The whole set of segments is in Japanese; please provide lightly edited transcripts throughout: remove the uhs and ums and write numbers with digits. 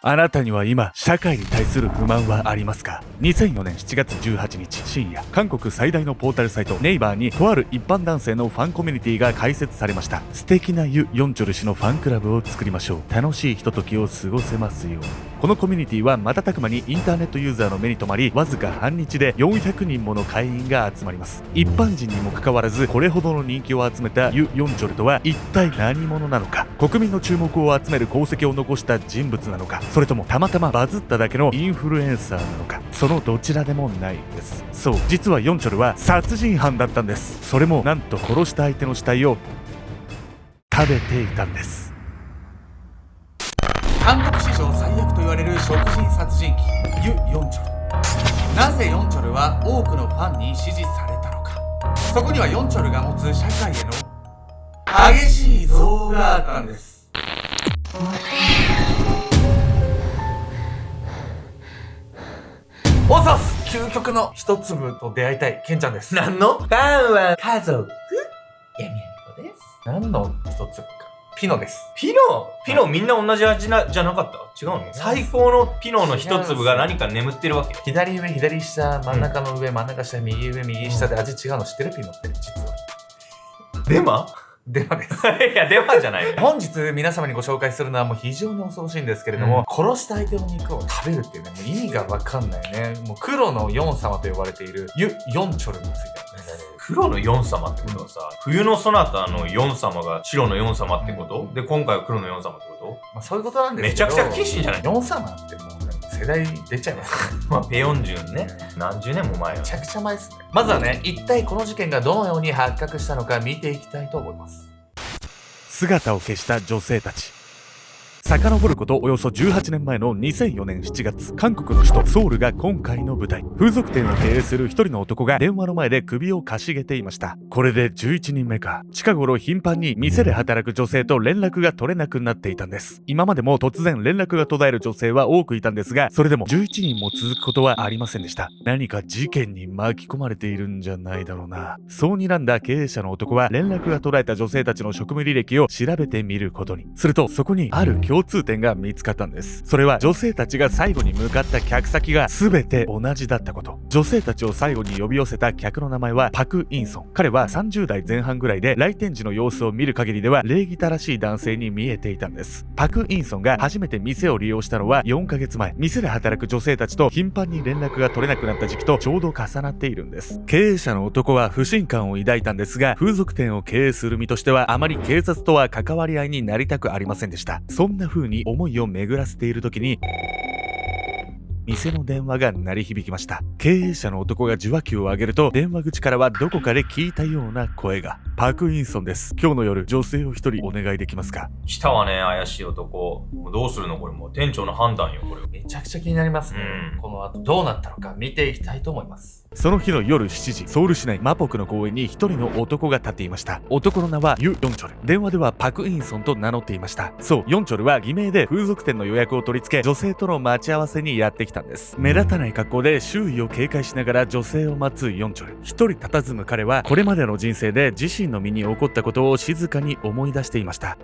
あなたには今、社会に対する不満はありますか？ 2004 年7月18日深夜、韓国最大のポータルサイトネイバーにとある一般男性のファンコミュニティが開設されました。素敵なユ・ヨンチョル氏のファンクラブを作りましょう。楽しいひとときを過ごせますように。このコミュニティは瞬く間にインターネットユーザーの目に留まり、わずか半日で400人もの会員が集まります。一般人にもかかわらずこれほどの人気を集めたユ・ヨンチョルとは一体何者なのか。国民の注目を集める功績を残した人物なのか、それともたまたまバズっただけのインフルエンサーなのか。そのどちらでもないんです。そう、実はヨンチョルは殺人犯だったんです。それもなんと殺した相手の死体を食べていたんです。韓国史上最悪と言われる食人殺人鬼ユ・ヨンチョル。なぜヨンチョルは多くのファンに支持されたのか。そこにはヨンチョルが持つ社会への激しい憎悪があったんです。おさす、究極の一粒と出会いたいケンちゃんです。何のファンは家族ヤミヤミコです。何の一粒か。ピノです。ピノみんな同じ味じゃなかった？違うの？最高のピノの一粒が何か眠ってるわけ。左上、左下、真ん中の上、真ん中下、右上、右下で味違うの知ってる？ピノって実は。デマです。いや、デマじゃない。本日皆様にご紹介するのはもう非常に恐ろしいんですけれども、殺した相手の肉を食べるっていうね、もう意味がわかんないね。もう黒のヨン様と呼ばれているユ・ヨンチョルについてです。黒のヨン様ってことはさ、冬のソナタのヨン様が白のヨン様ってこと？で、今回は黒のヨン様ってこと？まあそういうことなんですけど。めちゃくちゃ不謹慎じゃない？ヨン様ってもう世代出ちゃいます。まあ、ペヨンジュンね。何十年も前よ。めちゃくちゃ前ですね。まずはね、一体この事件がどのように発覚したのか見ていきたいと思います。姿を消した女性たち。遡ることおよそ18年前の2004年7月、韓国の首都ソウルが今回の舞台。風俗店を経営する一人の男が電話の前で首をかしげていました。これで11人目か。近頃頻繁に店で働く女性と連絡が取れなくなっていたんです。今までも突然連絡が途絶える女性は多くいたんですが、それでも11人も続くことはありませんでした。何か事件に巻き込まれているんじゃないだろうな。そう睨んだ経営者の男は連絡が途絶えた女性たちの職務履歴を調べてみることに。するとそこにある共通点が見つかったんです。それは女性たちが最後に向かった客先が全て同じだったこと。女性たちを最後に呼び寄せた客の名前はパク・インソン。彼は30代前半ぐらいで、来店時の様子を見る限りでは礼儀正しい男性に見えていたんです。パク・インソンが初めて店を利用したのは4ヶ月前。店で働く女性たちと頻繁に連絡が取れなくなった時期とちょうど重なっているんです。経営者の男は不信感を抱いたんですが、風俗店を経営する身としてはあまり警察とは関わり合いになりたくありませんでした。そんな風に思いを巡らせている時に店の電話が鳴り響きました。経営者の男が受話器を上げると、電話口からはどこかで聞いたような声が。パク・インソンです。今日の夜、女性を一人お願いできますか？来たわね、怪しい男。どうするのこれもう店長の判断よ、これ。めちゃくちゃ気になりますね。この後どうなったのか見ていきたいと思います。その日の夜7時、ソウル市内マポクの公園に一人の男が立っていました。男の名はユ・ヨンチョル。電話ではパク・インソンと名乗っていました。そう、ヨンチョルは偽名で風俗店の予約を取り付け、女性との待ち合わせにやってきたんです。目立たない格好で周囲を警戒しながら女性を待つヨンチョル。一人佇む彼はこれまでの人生で自身の身に起こったことを静かに思い出していました。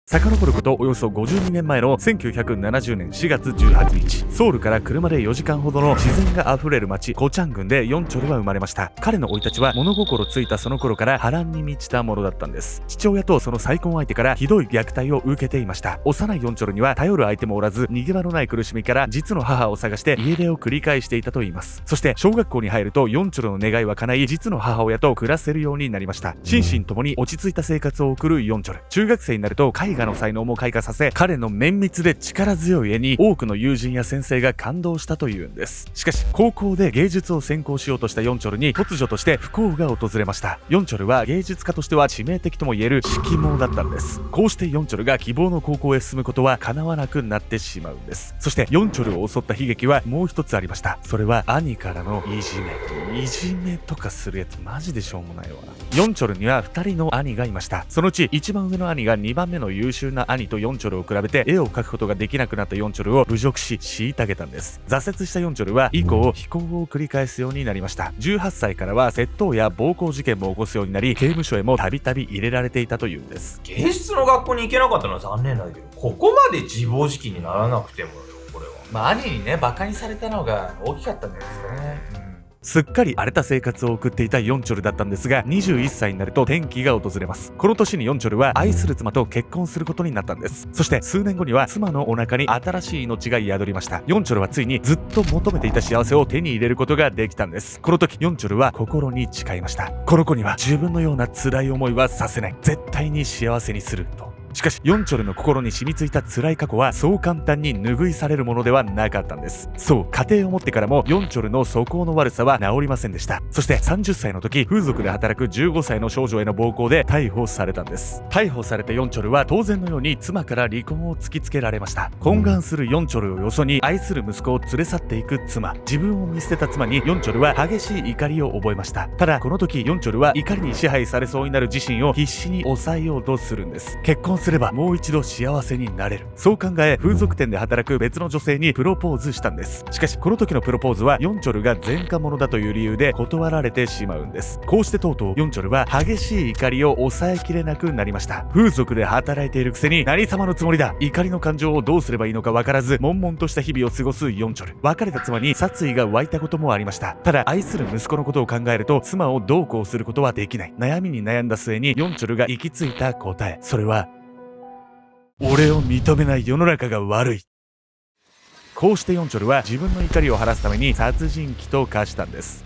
遡ることおよそ52年前の1970年4月18日、ソウルから車で4時間ほどの自然があふれる町コチャン郡でヨンチョルは生まれました。彼の生い立ちは物心ついたその頃から波乱に満ちたものだったんです。父親とその再婚相手からひどい虐待を受けていました。幼いヨンチョルには頼る相手もおらず、逃げ場のない苦しみから実の母を探して家出を繰り返していたといいます。そして小学校に入るとヨンチョルの願いは叶い、実の母親と暮らせるようになりました。心身ともに落ち着いた生活を送るヨンチョル。中学生になると絵画の才能も開花させ、彼の綿密で力強い絵に多くの友人や先生が感動したというんです。しかし高校で芸術を専攻しようとしたヨンチョルに突如として不幸が訪れました。ヨンチョルは芸術家としては致命的とも言える色盲だったんです。こうしてヨンチョルが希望の高校へ進むことは叶わなくなってしまうんです。そしてヨンチョルを襲った悲劇はもう一つありました。それは兄からのいじめとかするやつマジでしょうもないわ。ヨンチョルには2人の兄がいました。そのうち一番上の兄が2番目のユ優秀な兄とヨンチョルを比べて絵を描くことができなくなったヨンチョルを侮辱し虐げたんです。挫折したヨンチョルは以降非行を繰り返すようになりました。18歳からは窃盗や暴行事件も起こすようになり、刑務所へもたびたび入れられていたというんです。芸術の学校に行けなかったのは残念だけど、ここまで自暴自棄にならなくてもよ、これは。まあ兄にねバカにされたのが大きかったんですよね。すっかり荒れた生活を送っていたヨンチョルだったんですが、21歳になると転機が訪れます。この年にヨンチョルは愛する妻と結婚することになったんです。そして数年後には妻のお腹に新しい命が宿りました。ヨンチョルはついにずっと求めていた幸せを手に入れることができたんです。この時ヨンチョルは心に誓いました。この子には自分のような辛い思いはさせない。絶対に幸せにすると。しかしヨンチョルの心に染みついた辛い過去はそう簡単に拭いされるものではなかったんです。そう、家庭を持ってからもヨンチョルの素行の悪さは治りませんでした。そして30歳の時、風俗で働く15歳の少女への暴行で逮捕されたんです。逮捕されたヨンチョルは当然のように妻から離婚を突きつけられました。懇願するヨンチョルをよそに愛する息子を連れ去っていく妻。自分を見捨てた妻にヨンチョルは激しい怒りを覚えました。ただこの時ヨンチョルは怒りに支配されそうになる自身を必死に抑えようとするんです。結婚すればもう一度幸せになれる。そう考え風俗店で働く別の女性にプロポーズしたんです。しかしこの時のプロポーズはヨンチョルが前科者だという理由で断られてしまうんです。こうしてとうとうヨンチョルは激しい怒りを抑えきれなくなりました。風俗で働いているくせに何様のつもりだ。怒りの感情をどうすればいいのか分からず悶々とした日々を過ごすヨンチョル。別れた妻に殺意が湧いたこともありました。ただ愛する息子のことを考えると妻をどうこうすることはできない。悩みに悩んだ末にヨンチョルが行き着いた答え、それは俺を認めない世の中が悪い。こうしてヨンチョルは自分の怒りを晴らすために殺人鬼と化したんです。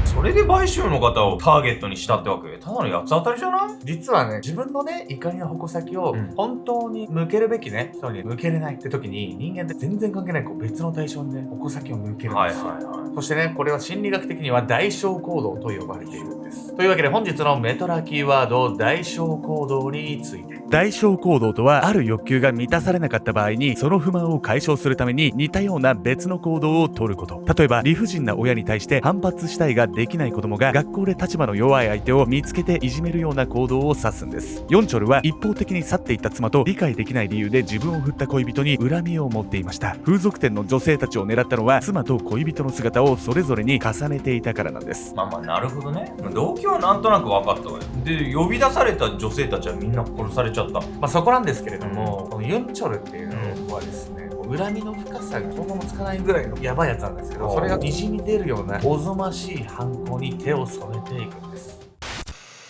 それで買収の方をターゲットにしたってわけ？ただの八つ当たりじゃない？実はね、自分のね怒りの矛先を本当に向けるべきね人に向けれないって時に、人間って全然関係ないこう別の対象にね矛先を向けるんですよ。そしてね、これは心理学的には代償行動と呼ばれているんです。というわけで本日のメトラキーワード、代償行動について。代償行動とは、ある欲求が満たされなかった場合にその不満を解消するために似たような別の行動を取ること。例えば理不尽な親に対して反発したいができない子供が学校で立場の弱い相手を見つけていじめるような行動を指すんです。ヨンチョルは一方的に去っていった妻と理解できない理由で自分を振った恋人に恨みを持っていました。風俗店の女性たちを狙ったのは妻と恋人の姿をそれぞれに重ねていたからなんです。まあなるほどね。動機はなんとなく分かったわよ。で、呼び出された女性たちはみんな殺されちゃった。そこなんですけれども、このユンチョルっていうのはですね、恨みの深さが想像もつかないぐらいのヤバいやつなんですけど、それがにじみ出るようなおぞましい犯行に手を染めていくんです。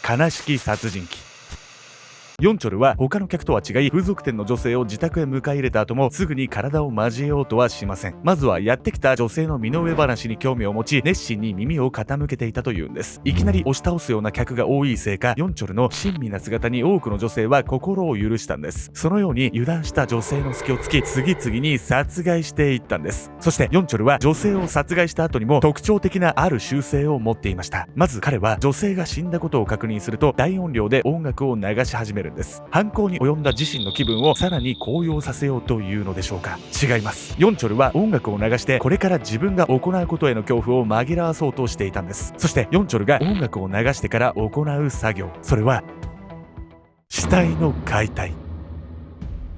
悲しき殺人鬼。ヨンチョルは他の客とは違い、風俗店の女性を自宅へ迎え入れた後もすぐに体を交えようとはしません。まずはやってきた女性の身の上話に興味を持ち、熱心に耳を傾けていたというんです。いきなり押し倒すような客が多いせいか、ヨンチョルの親身な姿に多くの女性は心を許したんです。そのように油断した女性の隙をつき、次々に殺害していったんです。そしてヨンチョルは女性を殺害した後にも特徴的なある習性を持っていました。まず彼は女性が死んだことを確認すると大音量で音楽を流し始めるんです。犯行に及んだ自身の気分をさらに高揚させようというのでしょうか。違います。ヨンチョルは音楽を流してこれから自分が行うことへの恐怖を紛らわそうとしていたんです。そしてヨンチョルが音楽を流してから行う作業、それは死体の解体。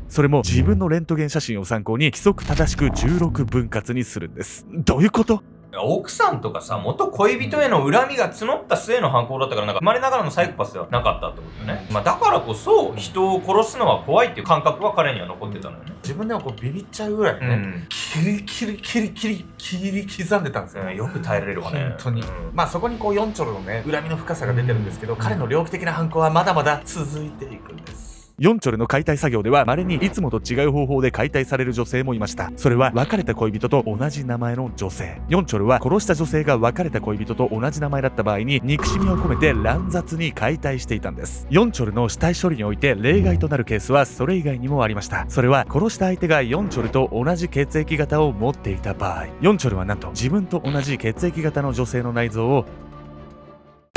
それも自分のレントゲン写真を参考に規則正しく16分割にするんです。どういうこと？奥さんとかさ、元恋人への恨みが募った末の犯行だったから、生まれながらのサイコパスではなかったってことよね。だからこそ人を殺すのは怖いっていう感覚は彼には残ってたのよね。自分でもこうビビっちゃうぐらいね、切り刻んでたんですよ、よく耐えられるわね、本当に。そこにこうヨンチョルのね恨みの深さが出てるんですけど、彼の猟奇的な犯行はまだまだ続いていくんです。ヨンチョルの解体作業では稀にいつもと違う方法で解体される女性もいました。それは別れた恋人と同じ名前の女性。ヨンチョルは殺した女性が別れた恋人と同じ名前だった場合に憎しみを込めて乱雑に解体していたんです。ヨンチョルの死体処理において例外となるケースはそれ以外にもありました。それは殺した相手がヨンチョルと同じ血液型を持っていた場合。ヨンチョルはなんと自分と同じ血液型の女性の内臓を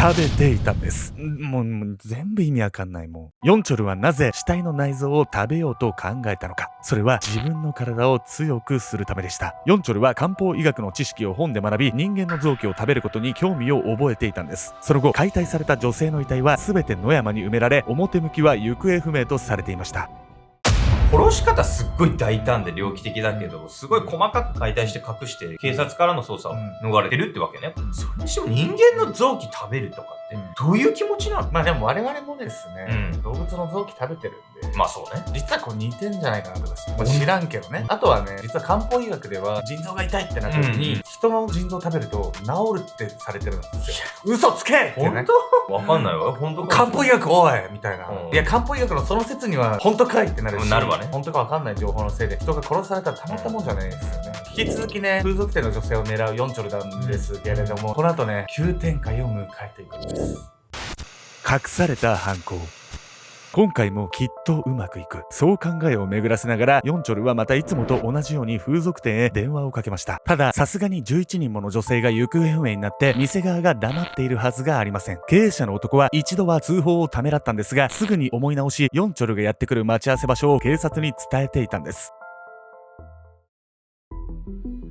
食べていたんです。もう全部意味わかんない。もうヨンチョルはなぜ死体の内臓を食べようと考えたのか。それは自分の体を強くするためでした。ヨンチョルは漢方医学の知識を本で学び、人間の臓器を食べることに興味を覚えていたんです。その後、解体された女性の遺体は全て野山に埋められ、表向きは行方不明とされていました。殺し方すっごい大胆で猟奇的だけど、すごい細かく解体して隠して、警察からの捜査を逃れてるってわけね。それにしても人間の臓器食べるとかって、どういう気持ちなの？まあでも我々もですね、動物の臓器食べてるんで、まあそうね。実はこう似てんじゃないかなとか知らんけどね。あとはね、実は漢方医学では腎臓が痛いってなった時に、人の腎臓食べると治るってされてるんですよ。嘘つけってね。本当？わかんないわ。本当か。漢方医学おいみたいな。いや、漢方医学のその説には本当かいってなるし、なるわね。本当かわかんない情報のせいで人が殺されたらたまったもんじゃないですよね。引き続きね、風俗店の女性を狙うヨンチョルなんですけれども、この後ね、急展開を迎えていくんです。隠された犯行。今回もきっとうまくいく。そう考えを巡らせながら、ヨンチョルはまたいつもと同じように風俗店へ電話をかけました。ただ、さすがに11人もの女性が行方不明になって、店側が黙っているはずがありません。経営者の男は一度は通報をためらったんですが、すぐに思い直し、ヨンチョルがやってくる待ち合わせ場所を警察に伝えていたんです。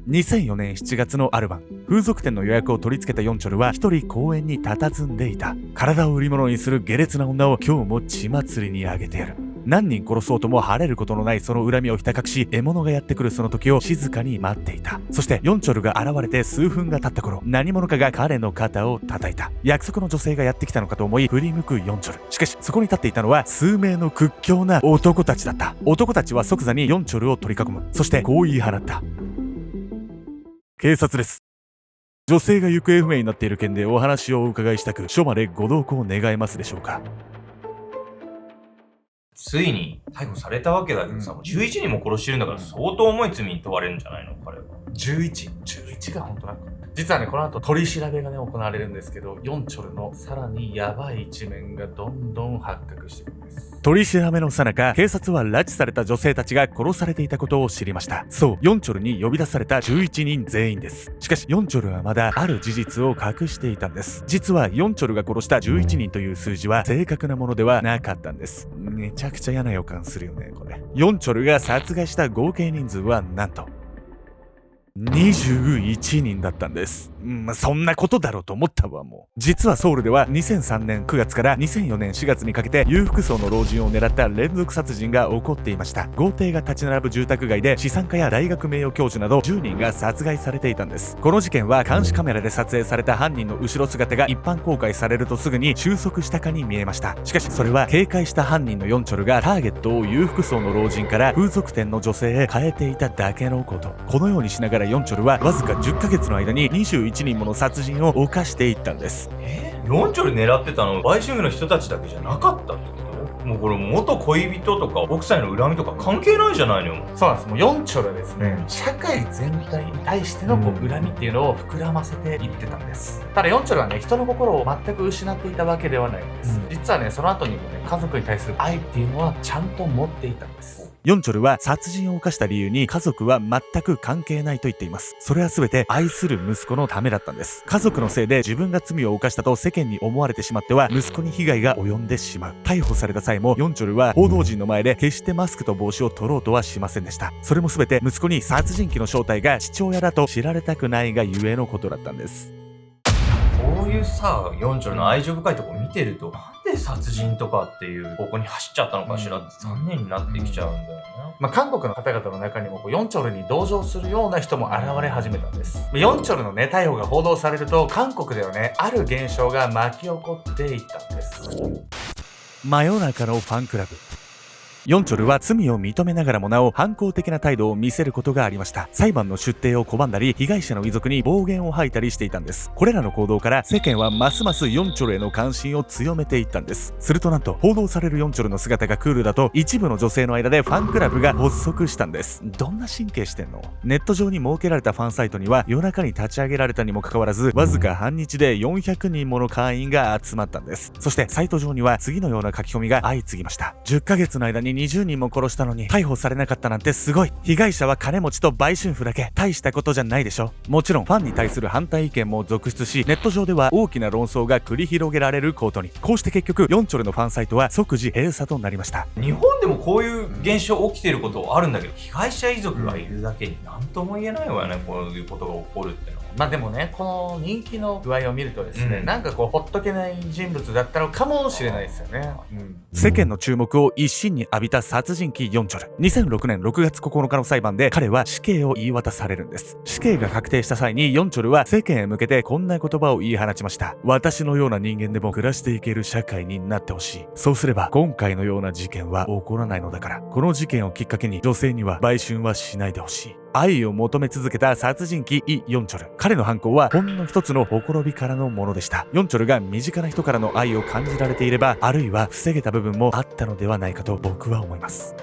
2004年7月のある晩、風俗店の予約を取り付けたヨンチョルは一人公園に佇んでいた。体を売り物にする下劣な女を今日も血祭りにあげてやる。何人殺そうとも晴れることのないその恨みをひた隠し、獲物がやってくるその時を静かに待っていた。そしてヨンチョルが現れて数分が経った頃、何者かが彼の肩を叩いた。約束の女性がやってきたのかと思い振り向くヨンチョル。しかしそこに立っていたのは数名の屈強な男たちだった。男たちは即座にヨンチョルを取り囲む。そしてこう言い放った。警察です。女性が行方不明になっている件でお話をお伺いしたく、署までご同行願えますでしょうか。ついに逮捕されたわけだけどさ、もう11人も殺してるんだから相当重い罪に問われるんじゃないの彼は。11が本当なんか。実はね、この後取り調べがね、行われるんですけど、ヨンチョルのさらにヤバい一面がどんどん発覚していくんです。取り調べの最中、警察は拉致された女性たちが殺されていたことを知りました。そう、ヨンチョルに呼び出された11人全員です。しかし、ヨンチョルはまだある事実を隠していたんです。実は、ヨンチョルが殺した11人という数字は正確なものではなかったんです。めちゃくちゃ嫌な予感するよね、これ。ヨンチョルが殺害した合計人数はなんと、21人だったんです。そんなことだろうと思ったわ、もう。実はソウルでは2003年9月から2004年4月にかけて裕福層の老人を狙った連続殺人が起こっていました。豪邸が立ち並ぶ住宅街で資産家や大学名誉教授など10人が殺害されていたんです。この事件は監視カメラで撮影された犯人の後ろ姿が一般公開されるとすぐに収束したかに見えました。しかしそれは警戒した犯人のヨンチョルがターゲットを裕福層の老人から風俗店の女性へ変えていただけのこと。このようにしながらヨンチョルはわずか10ヶ月の間に21人もの殺人を犯していったんです。ヨンチョル狙ってたの売春婦の人たちだけじゃなかったってこと？もうこれ元恋人とか奥さんへの恨みとか関係ないじゃないのよ。そうなんです。もうヨンチョルはですね、社会全体に対しての恨みっていうのを膨らませていってたんです。ただヨンチョルはね、人の心を全く失っていたわけではないんです。実はね、その後にもね、家族に対する愛っていうのはちゃんと持っていたんです。ヨンチョルは殺人を犯した理由に家族は全く関係ないと言っています。それは全て愛する息子のためだったんです。家族のせいで自分が罪を犯したと世間に思われてしまっては息子に被害が及んでしまう。逮捕された際もヨンチョルは報道陣の前で決してマスクと帽子を取ろうとはしませんでした。それも全て息子に殺人鬼の正体が父親だと知られたくないがゆえのことだったんです。こういうさ、ヨンチョルの愛情深いとこ見てると、なんで殺人とかっていう方向に走っちゃったのかしらって残念になってきちゃうんだよね。韓国の方々の中にもヨンチョルに同情するような人も現れ始めたんです。ヨンチョルのね、逮捕が報道されると、韓国ではね、ある現象が巻き起こっていったんです。真夜中のファンクラブ。ヨンチョルは罪を認めながらもなお反抗的な態度を見せることがありました。裁判の出廷を拒んだり、被害者の遺族に暴言を吐いたりしていたんです。これらの行動から世間はますますヨンチョルへの関心を強めていったんです。するとなんと報道されるヨンチョルの姿がクールだと一部の女性の間でファンクラブが発足したんです。どんな神経してんの？ネット上に設けられたファンサイトには夜中に立ち上げられたにもかかわらずわずか半日で400人もの会員が集まったんです。そしてサイト上には次のような書き込みが相次ぎました。10ヶ月の間に20人も殺したのに逮捕されなかったなんてすごい。被害者は金持ちと売春婦だけ。大したことじゃないでしょ。もちろんファンに対する反対意見も続出し、ネット上では大きな論争が繰り広げられることに。こうして結局ヨンチョルのファンサイトは即時閉鎖となりました。日本でもこういう現象起きてることあるんだけど、被害者遺族がいるだけに何とも言えないわよね、こういうことが起こるってのは。まあでもね、この人気の具合を見るとですね、うんなんかこうほっとけない人物だったのかもしれないですよね。世間の注目を一身に浴びた殺人鬼ヨンチョル。2006年6月9日の裁判で彼は死刑を言い渡されるんです。死刑が確定した際にヨンチョルは世間へ向けてこんな言葉を言い放ちました。私のような人間でも暮らしていける社会になってほしい。そうすれば今回のような事件は起こらないのだから。この事件をきっかけに女性には売春はしないでほしい。愛を求め続けた殺人鬼イ・ヨンチョル。彼の犯行はほんの一つのほころびからのものでした。ヨンチョルが身近な人からの愛を感じられていれば、あるいは防げた部分もあったのではないかと僕は思います。